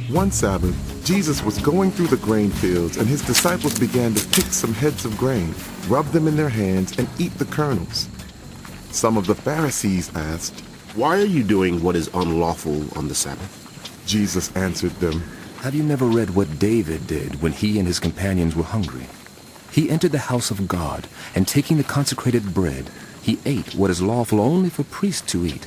One Sabbath, Jesus was going through the grain fields, and his disciples began to pick some heads of grain, rub them in their hands, and eat the kernels. Some of the Pharisees asked, "Why are you doing what is unlawful on the Sabbath?" Jesus answered them, Have you never read what David did when he and his companions were hungry? He entered the house of God, and taking the consecrated bread, he ate what is lawful only for priests to eat,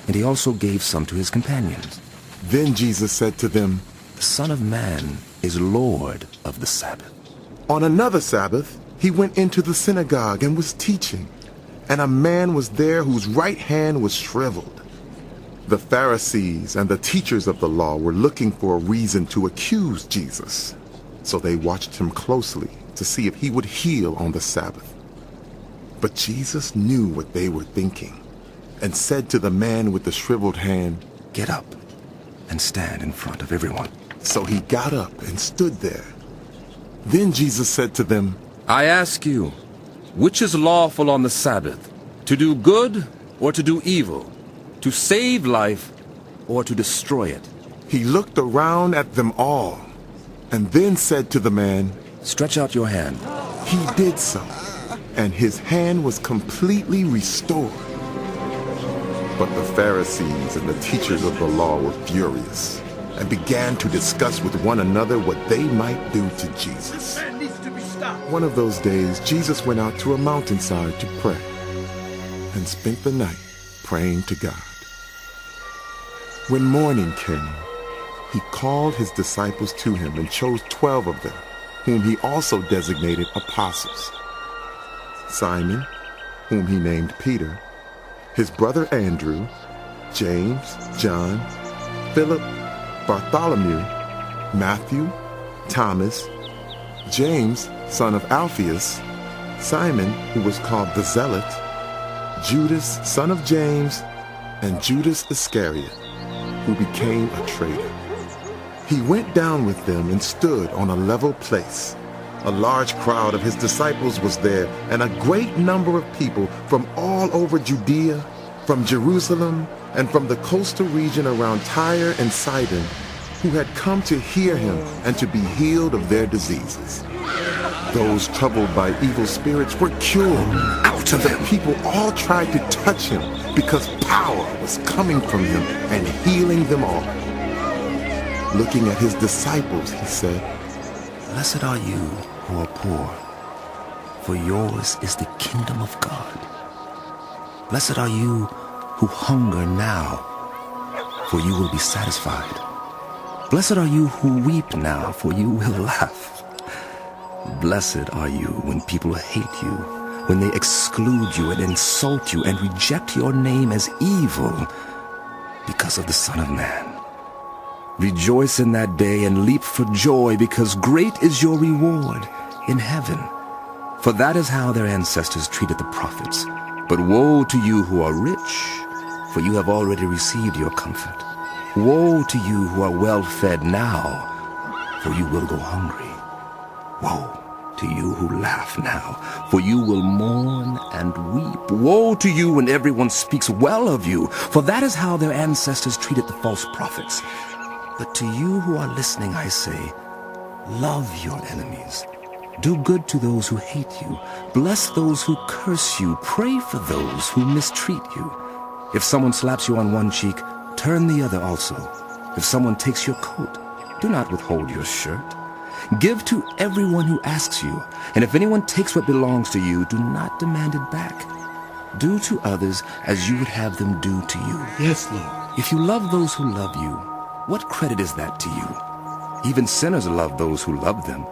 and he also gave some to his companions. Then Jesus said to them, The Son of Man is Lord of the Sabbath. On another Sabbath, he went into the synagogue and was teaching, and a man was there whose right hand was shriveled. The Pharisees and the teachers of the law were looking for a reason to accuse Jesus, so they watched him closely to see if he would heal on the Sabbath. But Jesus knew what they were thinking, and said to the man with the shriveled hand, Get up and stand in front of everyone. So he got up and stood there. Then Jesus said to them, I ask you, which is lawful on the Sabbath, to do good or to do evil, to save life or to destroy it? He looked around at them all, and then said to the man, Stretch out your hand. He did so, and his hand was completely restored. But the Pharisees and the teachers of the law were furious, and began to discuss with one another what they might do to Jesus. One of those days, Jesus went out to a mountainside to pray, and spent the night praying to God. When morning came, he called his disciples to him and chose 12 of them, whom he also designated apostles. Simon, whom he named Peter, his brother Andrew, James, John, Philip, Bartholomew, Matthew, Thomas, James, son of Alphaeus, Simon, who was called the Zealot, Judas, son of James, and Judas Iscariot, who became a traitor. He went down with them and stood on a level place. A large crowd of his disciples was there, and a great number of people from all over Judea, from Jerusalem, and from the coastal region around Tyre and Sidon, who had come to hear him and to be healed of their diseases. Those troubled by evil spirits were cured. Out of them! The people all tried to touch him, because power was coming from him and healing them all. Looking at his disciples, he said, Blessed are you who are poor, for yours is the kingdom of God. Blessed are you who hunger now, for you will be satisfied. Blessed are you who weep now, for you will laugh. Blessed are you when people hate you, when they exclude you and insult you and reject your name as evil because of the Son of Man. Rejoice in that day and leap for joy, because great is your reward in heaven. For that is how their ancestors treated the prophets. But woe to you who are rich, for you have already received your comfort. Woe to you who are well fed now, for you will go hungry. Woe to you who laugh now, for you will mourn and weep. Woe to you when everyone speaks well of you, for that is how their ancestors treated the false prophets. But to you who are listening, I say, love your enemies. Do good to those who hate you. Bless those who curse you. Pray for those who mistreat you. If someone slaps you on one cheek, turn the other also. If someone takes your coat, do not withhold your shirt. Give to everyone who asks you, and if anyone takes what belongs to you, do not demand it back. Do to others as you would have them do to you. Yes, Lord. If you love those who love you, what credit is that to you? Even sinners love those who love them.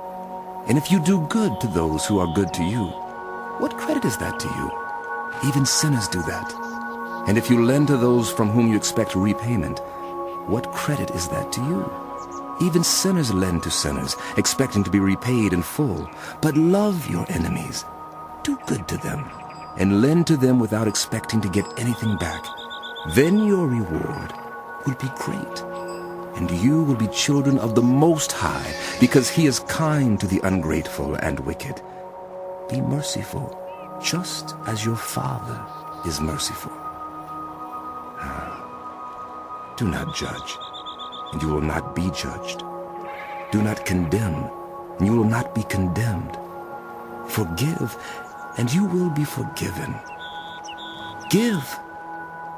And if you do good to those who are good to you, what credit is that to you? Even sinners do that. And if you lend to those from whom you expect repayment, what credit is that to you? Even sinners lend to sinners, expecting to be repaid in full. But love your enemies. Do good to them, and lend to them without expecting to get anything back. Then your reward will be great, and you will be children of the Most High, because he is kind to the ungrateful and wicked. Be merciful, just as your Father is merciful. Do not judge, and you will not be judged. Do not condemn, and you will not be condemned. Forgive, and you will be forgiven. Give,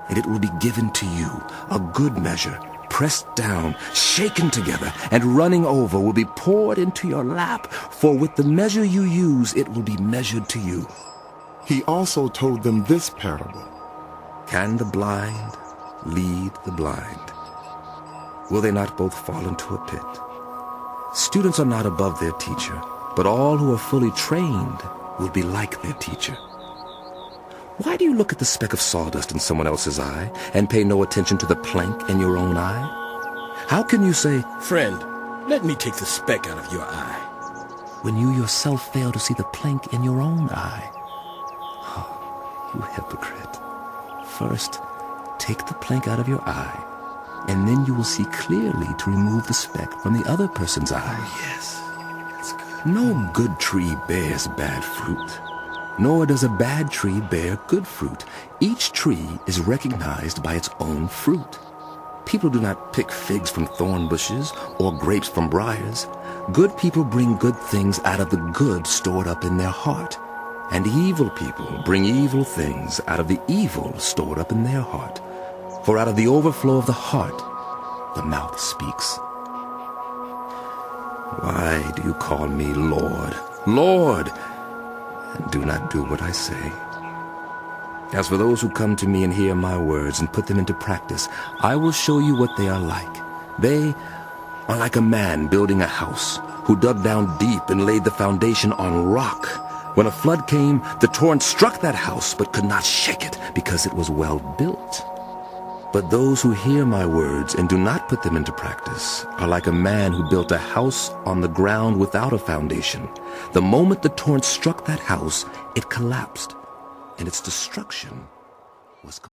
and it will be given to you, a good measure, pressed down, shaken together, and running over will be poured into your lap, for with the measure you use, it will be measured to you. He also told them this parable. Can the blind lead the blind? Will they not both fall into a pit? Students are not above their teacher, but all who are fully trained will be like their teacher. Why do you look at the speck of sawdust in someone else's eye and pay no attention to the plank in your own eye? How can you say, "Friend, let me take the speck out of your eye," when you yourself fail to see the plank in your own eye? Oh, you hypocrite. First, take the plank out of your eye, and then you will see clearly to remove the speck from the other person's eye. Yes, that's good. No good tree bears bad fruit, nor does a bad tree bear good fruit. Each tree is recognized by its own fruit. People do not pick figs from thorn bushes or grapes from briars. Good people bring good things out of the good stored up in their heart, and evil people bring evil things out of the evil stored up in their heart. For out of the overflow of the heart, the mouth speaks. Why do you call me Lord, Lord, and do not do what I say? As for those who come to me and hear my words and put them into practice, I will show you what they are like. They are like a man building a house, who dug down deep and laid the foundation on rock. When a flood came, the torrent struck that house, but could not shake it, because it was well built. But those who hear my words and do not put them into practice are like a man who built a house on the ground without a foundation. The moment the torrent struck that house, it collapsed, and its destruction was complete.